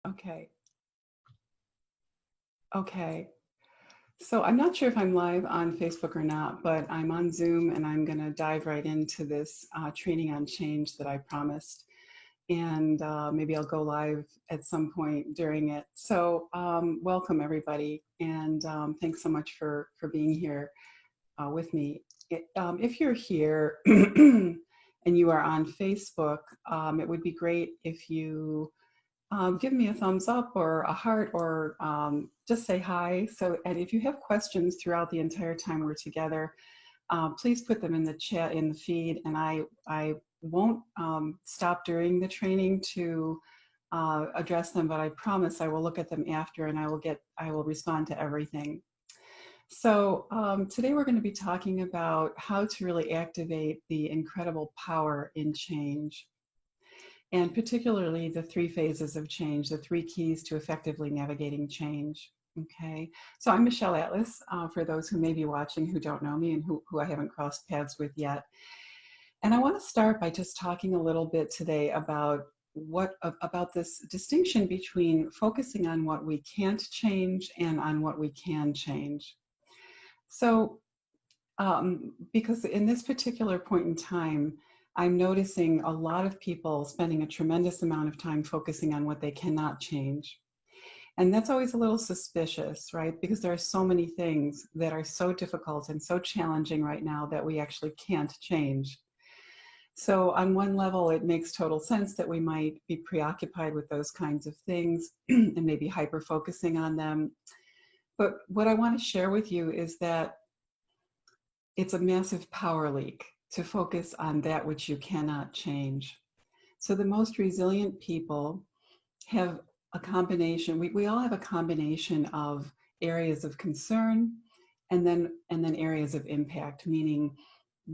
Okay. Okay. So I'm not sure if I'm live on Facebook or not, but I'm on Zoom and I'm going to dive right into this training on change that I promised. And maybe I'll go live at some point during it. So welcome everybody. And thanks so much for being here with me. If you're here and you are on Facebook, it would be great if you give me a thumbs up or a heart or just say hi. So, and if you have questions throughout the entire time we're together, please put them in the chat in the feed, and I won't stop during the training to address them, but I promise I will look at them after, and I will respond to everything. So today we're going to be talking about how to really activate the incredible power in change, and particularly the three phases of change, the three keys to effectively navigating change. Okay, so I'm Michelle Atlas, for those who may be watching who don't know me and who I haven't crossed paths with yet. And I want to start by just talking a little bit today about about this distinction between focusing on what we can't change and on what we can change. So because in this particular point in time, I'm noticing a lot of people spending a tremendous amount of time focusing on what they cannot change. And that's always a little suspicious, right? Because there are so many things that are so difficult and so challenging right now that we actually can't change. So on one level, it makes total sense that we might be preoccupied with those kinds of things and maybe hyper-focusing on them. But what I want to share with you is that it's a massive power leak to focus on that which you cannot change. So the most resilient people have a combination, we all have a combination of areas of concern and then areas of impact, meaning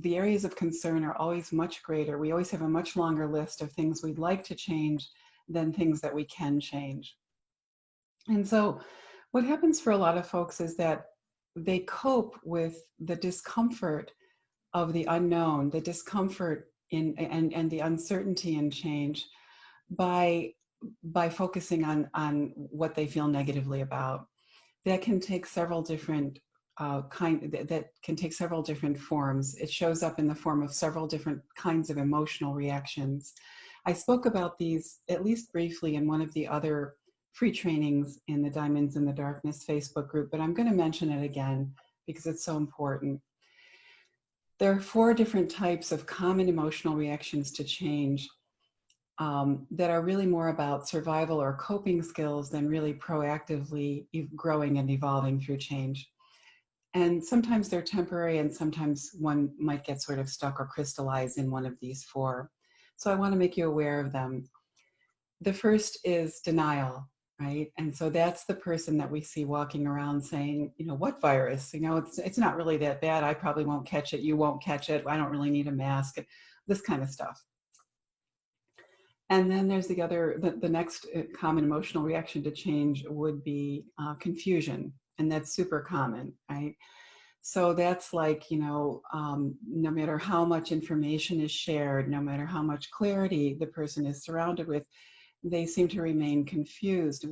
the areas of concern are always much greater. We always have a much longer list of things we'd like to change than things that we can change. And so what happens for a lot of folks is that they cope with the discomfort of the unknown, the discomfort and the uncertainty in change by focusing on what they feel negatively about. That can take several different that can take several different forms. It shows up in the form of several different kinds of emotional reactions. I spoke about these at least briefly in one of the other free trainings in the Diamonds in the Darkness Facebook group, but I'm going to mention it again because it's so important. There are 4 different types of common emotional reactions to change that are really more about survival or coping skills than really proactively growing and evolving through change. And sometimes they're temporary, and sometimes one might get sort of stuck or crystallize in one of these 4. So I want to make you aware of them. The first is denial, right? And so that's the person that we see walking around saying, you know, what virus? You know, it's not really that bad. I probably won't catch it. You won't catch it. I don't really need a mask. This kind of stuff. And then there's the next common emotional reaction to change would be confusion. And that's super common, right? So that's like, you know, no matter how much information is shared, no matter how much clarity the person is surrounded with, they seem to remain confused.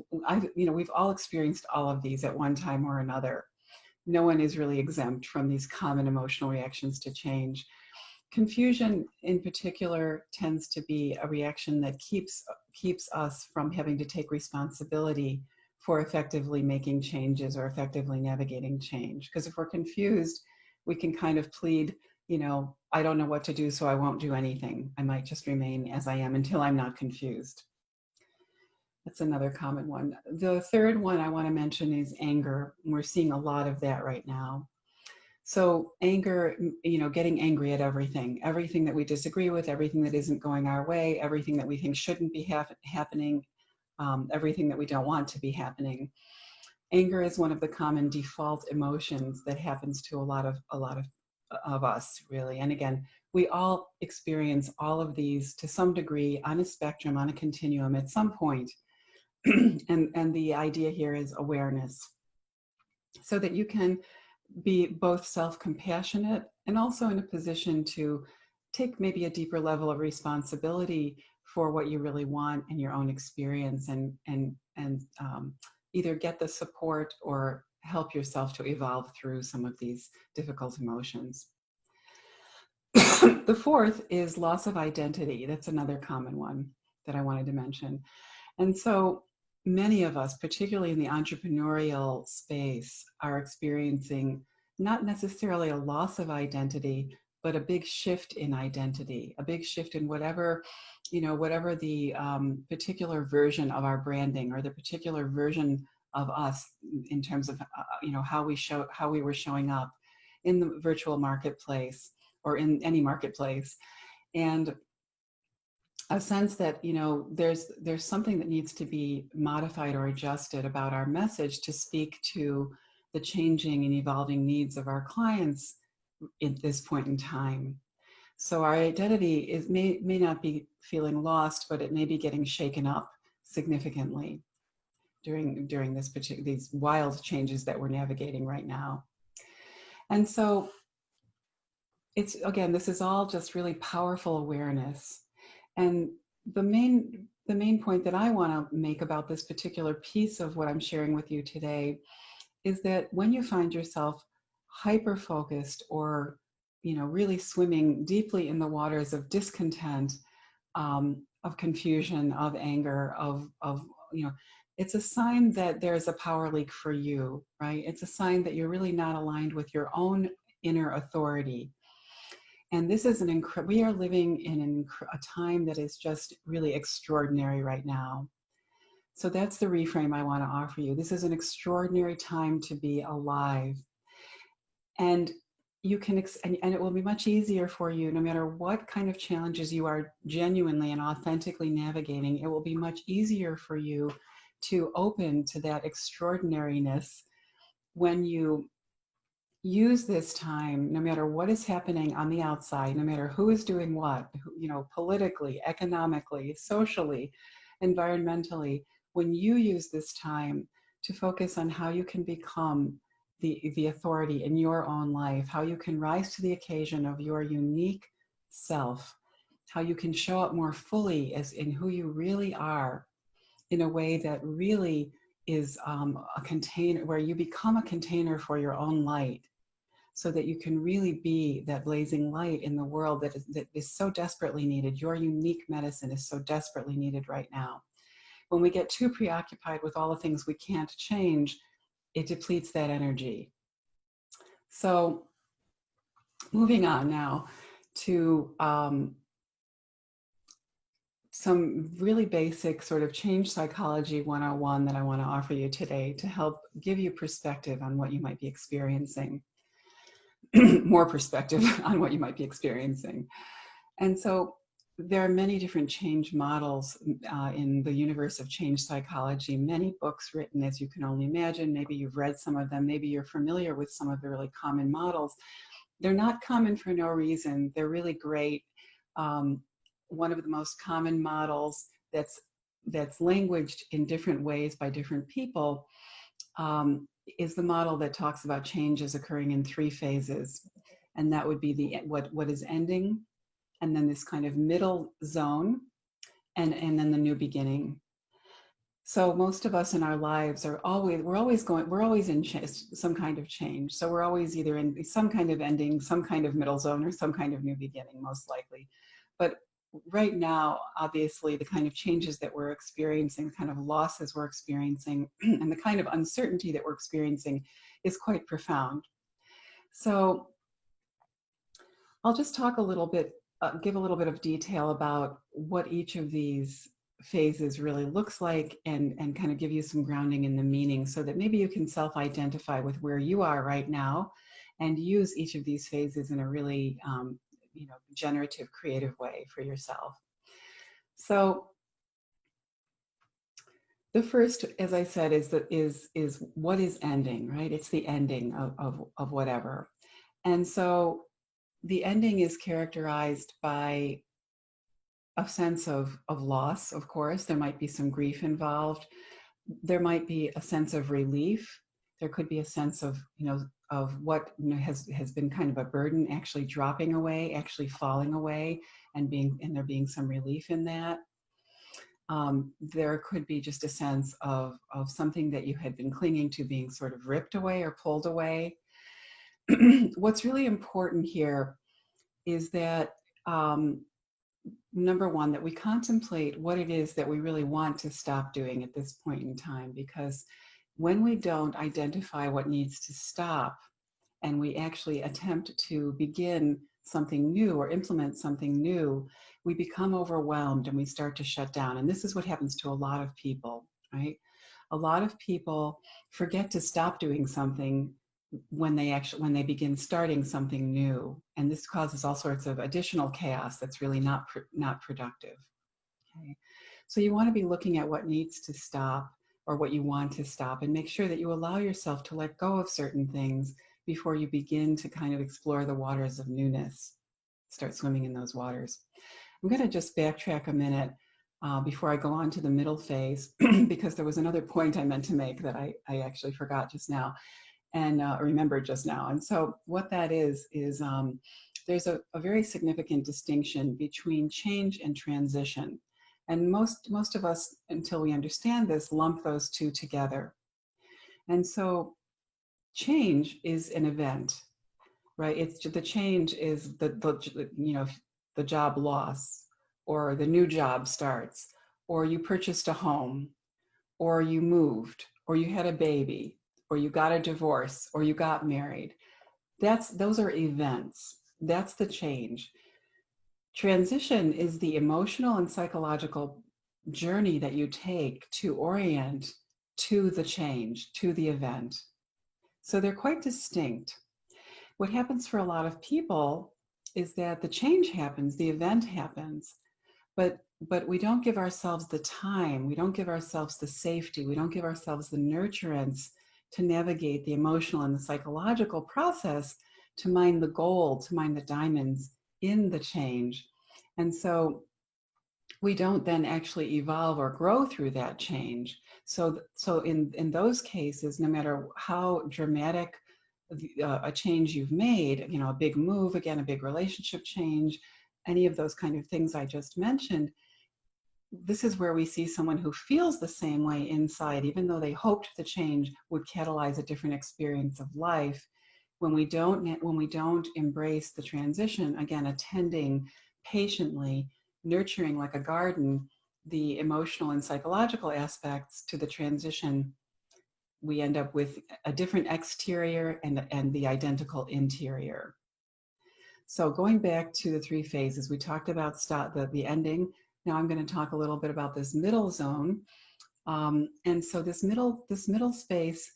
We've all experienced all of these at one time or another. No one is really exempt from these common emotional reactions to change. Confusion in particular tends to be a reaction that keeps us from having to take responsibility for effectively making changes or effectively navigating change. Because if we're confused, we can kind of plead, you know, I don't know what to do, so I won't do anything. I might just remain as I am until I'm not confused. That's another common one. The third one I want to mention is anger. We're seeing a lot of that right now. So anger, you know, getting angry at everything that we disagree with, everything that isn't going our way, everything that we think shouldn't be happening, everything that we don't want to be happening. Anger is one of the common default emotions that happens to a lot of us, really. And again, we all experience all of these to some degree on a spectrum, on a continuum at some point. and the idea here is awareness, so that you can be both self-compassionate and also in a position to take maybe a deeper level of responsibility for what you really want in your own experience, and either get the support or help yourself to evolve through some of these difficult emotions. The fourth is loss of identity. That's another common one that I wanted to mention. And so many of us, particularly in the entrepreneurial space, are experiencing not necessarily a loss of identity, but a big shift in identity, a big shift in whatever the particular version of our branding or the particular version of us in terms of how we were showing up in the virtual marketplace or in any marketplace. And a sense that there's something that needs to be modified or adjusted about our message to speak to the changing and evolving needs of our clients at this point in time. So our identity may not be feeling lost, but it may be getting shaken up significantly during these wild changes that we're navigating right now. And so this is all just really powerful awareness. And the main point that I want to make about this particular piece of what I'm sharing with you today is that when you find yourself hyper-focused or really swimming deeply in the waters of discontent, of confusion, of anger, of it's a sign that there's a power leak for you, right? It's a sign that you're really not aligned with your own inner authority. And this is we are living in a time that is just really extraordinary right now. So that's the reframe I want to offer you. This is an extraordinary time to be alive. And you can, and it will be much easier for you, no matter what kind of challenges you are genuinely and authentically navigating, it will be much easier for you to open to that extraordinariness when you use this time, no matter what is happening on the outside, no matter who is doing what, politically, economically, socially, environmentally, when you use this time to focus on how you can become the authority in your own life, how you can rise to the occasion of your unique self, how you can show up more fully as in who you really are in a way that really is a container, where you become a container for your own light, so that you can really be that blazing light in the world that is so desperately needed. Your unique medicine is so desperately needed right now. When we get too preoccupied with all the things we can't change, it depletes that energy. So moving on now to some really basic sort of change psychology 101 that I want to offer you today to help give you perspective on what you might be experiencing. More perspective on what you might be experiencing. And so there are many different change models in the universe of change psychology, many books written, as you can only imagine. Maybe you've read some of them, maybe you're familiar with some of the really common models. They're not common for no reason. They're really great. One of the most common models that's languaged in different ways by different people is the model that talks about changes occurring in 3 phases. And that would be what is ending, and then this kind of middle zone, and then the new beginning. So most of us in our lives we're always in some kind of change. So we're always either in some kind of ending, some kind of middle zone, or some kind of new beginning, most likely. But right now, obviously, the kind of changes that we're experiencing, the kind of losses we're experiencing, and the kind of uncertainty that we're experiencing is quite profound. So I'll just talk a little bit, give a little bit of detail about what each of these phases really looks like, and kind of give you some grounding in the meaning, so that maybe you can self-identify with where you are right now and use each of these phases in a really generative, creative way for yourself. So the first, as I said, is what is ending, right? It's the ending of whatever. And so the ending is characterized by a sense of loss, of course. There might be some grief involved. There might be a sense of relief. There could be a sense of what has been kind of a burden actually dropping away, actually falling away, and there being some relief in that. There could be just a sense of something that you had been clinging to being sort of ripped away or pulled away. What's really important here is that, number one, that we contemplate what it is that we really want to stop doing at this point in time, because when we don't identify what needs to stop and we actually attempt to begin something new or implement something new, we become overwhelmed and we start to shut down. And this is what happens to a lot of people, right? A lot of people forget to stop doing something when they begin starting something new, and this causes all sorts of additional chaos that's really not productive. Okay, so you want to be looking at what needs to stop or what you want to stop, and make sure that you allow yourself to let go of certain things before you begin to kind of explore the waters of newness, start swimming in those waters. I'm going to just backtrack a minute before I go on to the middle phase, because there was another point I meant to make that I actually forgot just now and remembered just now. And so what that is there's a very significant distinction between change and transition. And most of us, until we understand this, lump those two together. And so change is an event, right? It's the change is the job loss, or the new job starts, or you purchased a home, or you moved, or you had a baby, or you got a divorce, or you got married. Those are events. That's the change. Transition is the emotional and psychological journey that you take to orient to the change, to the event. So they're quite distinct. What happens for a lot of people is that the change happens, the event happens, but we don't give ourselves the time, we don't give ourselves the safety, we don't give ourselves the nurturance to navigate the emotional and the psychological process to mine the gold, to mine the diamonds in the change. And so we don't then actually evolve or grow through that change. So in those cases, no matter how dramatic a change you've made, a big move, again, a big relationship change, any of those kind of things I just mentioned, this is where we see someone who feels the same way inside, even though they hoped the change would catalyze a different experience of life. When we don't embrace the transition, again, attending patiently, nurturing like a garden, the emotional and psychological aspects to the transition, we end up with a different exterior and the identical interior. So going back to the three phases, we talked about the ending. Now I'm going to talk a little bit about this middle zone. And so this middle space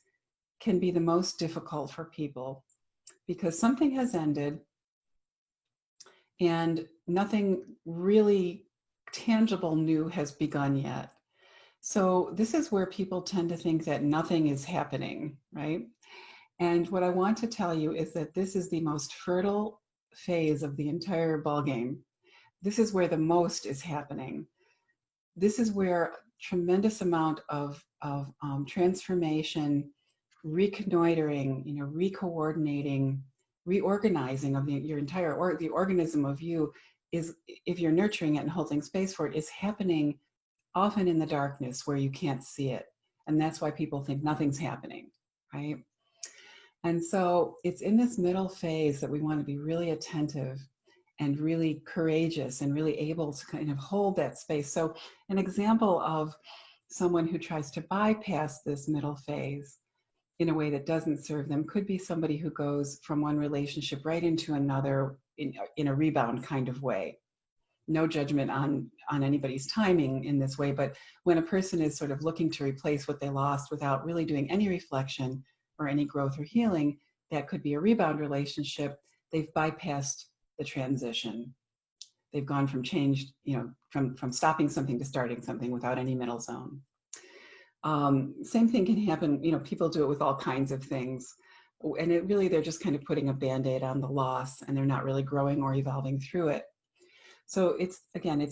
can be the most difficult for people because something has ended and nothing really tangible new has begun yet. So this is where people tend to think that nothing is happening, right? And what I want to tell you is that this is the most fertile phase of the entire ballgame. This is where the most is happening. This is where tremendous amount of transformation, reconnoitering, recoordinating, reorganizing of your entire the organism of you is, if you're nurturing it and holding space for it, is happening often in the darkness where you can't see it. And that's why people think nothing's happening, right? And so it's in this middle phase that we want to be really attentive and really courageous and really able to kind of hold that space. So an example of someone who tries to bypass this middle phase in a way that doesn't serve them could be somebody who goes from one relationship right into another in a rebound kind of way. No judgment on anybody's timing in this way, but when a person is sort of looking to replace what they lost without really doing any reflection or any growth or healing, that could be a rebound relationship. They've bypassed the transition. They've gone from change, from stopping something to starting something without any middle zone. Same thing can happen, people do it with all kinds of things. And they're just kind of putting a Band-Aid on the loss and they're not really growing or evolving through it. So it's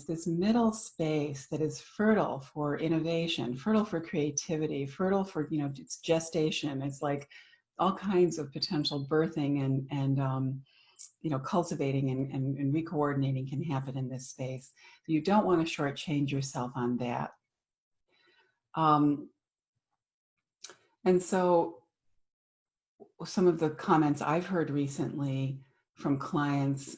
this middle space that is fertile for innovation, fertile for creativity, fertile for, it's gestation. It's like all kinds of potential birthing and cultivating and re-coordinating can happen in this space. You don't want to shortchange yourself on that. And so some of the comments I've heard recently from clients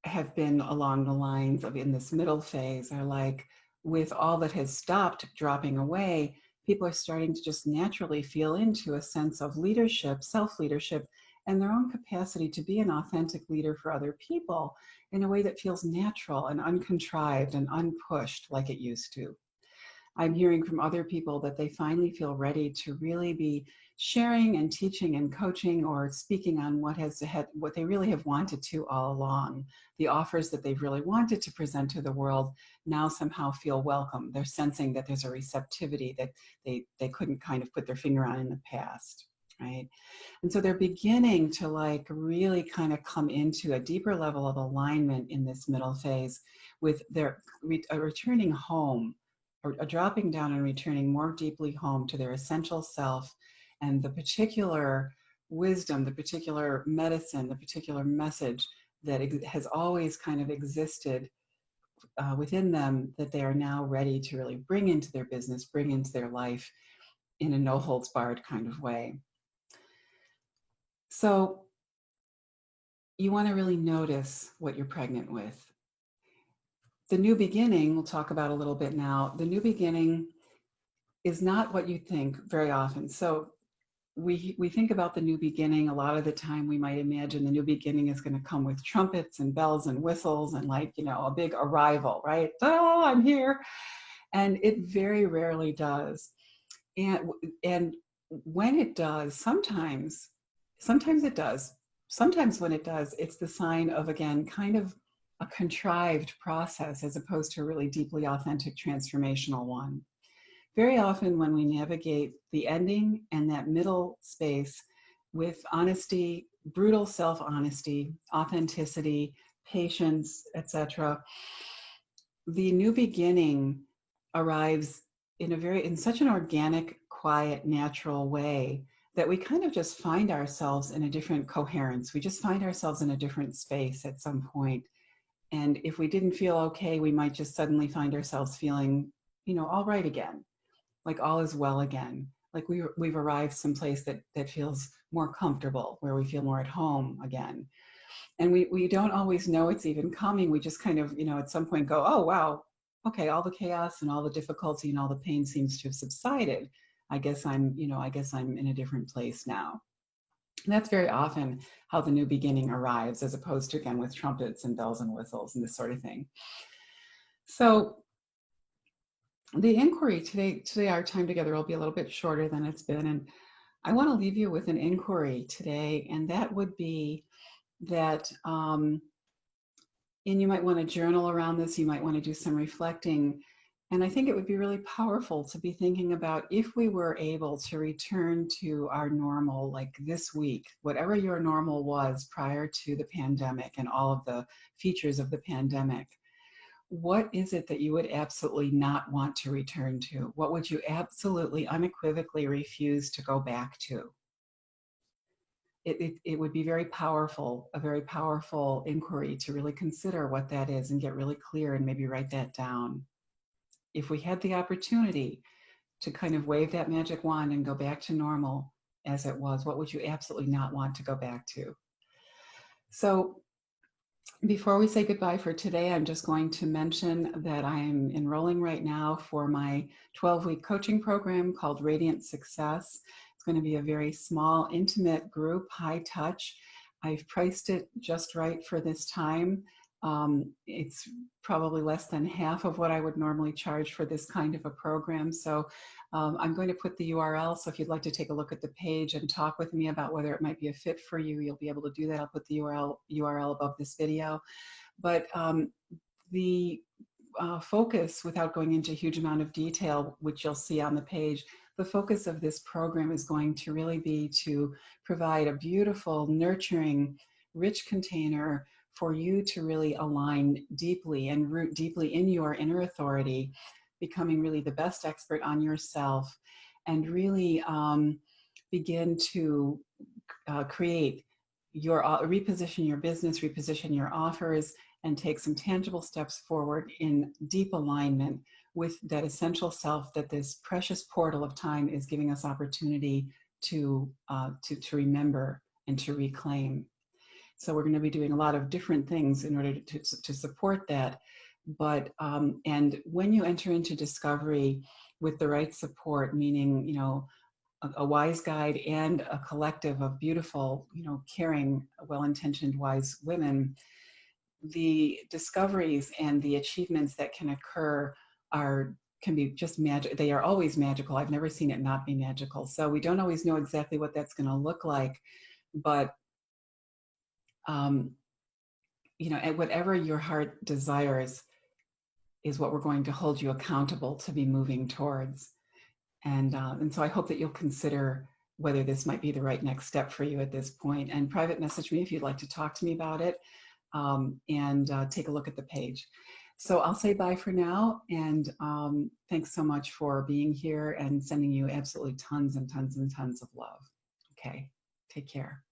have been along the lines of, in this middle phase, are like, with all that has stopped dropping away, people are starting to just naturally feel into a sense of leadership, self-leadership, and their own capacity to be an authentic leader for other people in a way that feels natural and uncontrived and unpushed like it used to. I'm hearing from other people that they finally feel ready to really be sharing and teaching and coaching or speaking on what they really have wanted to all along. The offers that they've really wanted to present to the world now somehow feel welcome. They're sensing that there's a receptivity that they couldn't kind of put their finger on in the past, right? And so they're beginning to like really kind of come into a deeper level of alignment in this middle phase with their returning home, or dropping down and returning more deeply home to their essential self and the particular wisdom, the particular medicine, the particular message that has always kind of existed within them, that they are now ready to really bring into their business, bring into their life in a no holds barred kind of way. So you want to really notice what you're pregnant with. The new beginning, we'll talk about a little bit now. The new beginning is not what you think very often. So we think about the new beginning. A lot of the time we might imagine the new beginning is going to come with trumpets and bells and whistles and like, a big arrival, right? Oh, I'm here. And it very rarely does. And when it does, sometimes it does. Sometimes when it does, it's the sign of, again, kind of a contrived process as opposed to a really deeply authentic transformational one. Very often when we navigate the ending and that middle space with honesty, brutal self-honesty, authenticity, patience, etc., the new beginning arrives in such an organic, quiet, natural way that we kind of just find ourselves in a different coherence. We just find ourselves in a different space at some point. And if we didn't feel okay, we might just suddenly find ourselves feeling, all right again, like all is well again. Like we've arrived someplace that feels more comfortable, where we feel more at home again. And we don't always know it's even coming. We just kind of, at some point go, oh, wow, okay, all the chaos and all the difficulty and all the pain seems to have subsided. I guess I'm in a different place now. And that's very often how the new beginning arrives, as opposed to, again, with trumpets and bells and whistles and this sort of thing. So the inquiry today, our time together will be a little bit shorter than it's been. And I want to leave you with an inquiry today, and that would be that, and you might want to journal around this, you might want to do some reflecting. And I think it would be really powerful to be thinking about, if we were able to return to our normal, like this week, whatever your normal was prior to the pandemic and all of the features of the pandemic, what is it that you would absolutely not want to return to? What would you absolutely unequivocally refuse to go back to? It would be very powerful, a very powerful inquiry to really consider what that is and get really clear and maybe write that down. If we had the opportunity to kind of wave that magic wand and go back to normal as it was, what would you absolutely not want to go back to? So before we say goodbye for today, I'm just going to mention that I am enrolling right now for my 12-week coaching program called Radiant Success. It's going to be a very small, intimate group, high touch. I've priced it just right for this time. It's probably less than half of what I would normally charge for this kind of a program. So I'm going to put the URL. So if you'd like to take a look at the page and talk with me about whether it might be a fit for you, you'll be able to do that. I'll put the URL above this video. But the focus, without going into a huge amount of detail, which you'll see on the page, the focus of this program is going to really be to provide a beautiful, nurturing, rich container for you to really align deeply and root deeply in your inner authority, becoming really the best expert on yourself, and really begin to create reposition your business, reposition your offers, and take some tangible steps forward in deep alignment with that essential self that this precious portal of time is giving us opportunity to remember and to reclaim. So we're going to be doing a lot of different things in order to support that. But and when you enter into discovery with the right support, meaning, you know, a wise guide and a collective of beautiful, you know, caring, well-intentioned, wise women, the discoveries and the achievements that can occur can be just magic. They are always magical. I've never seen it not be magical. So we don't always know exactly what that's going to look like, but you know, and whatever your heart desires is what we're going to hold you accountable to be moving towards. And so I hope that you'll consider whether this might be the right next step for you at this point, and private message me if you'd like to talk to me about it, and take a look at the page. So I'll say bye for now, and thanks so much for being here, and sending you absolutely tons and tons and tons of love. Okay, take care.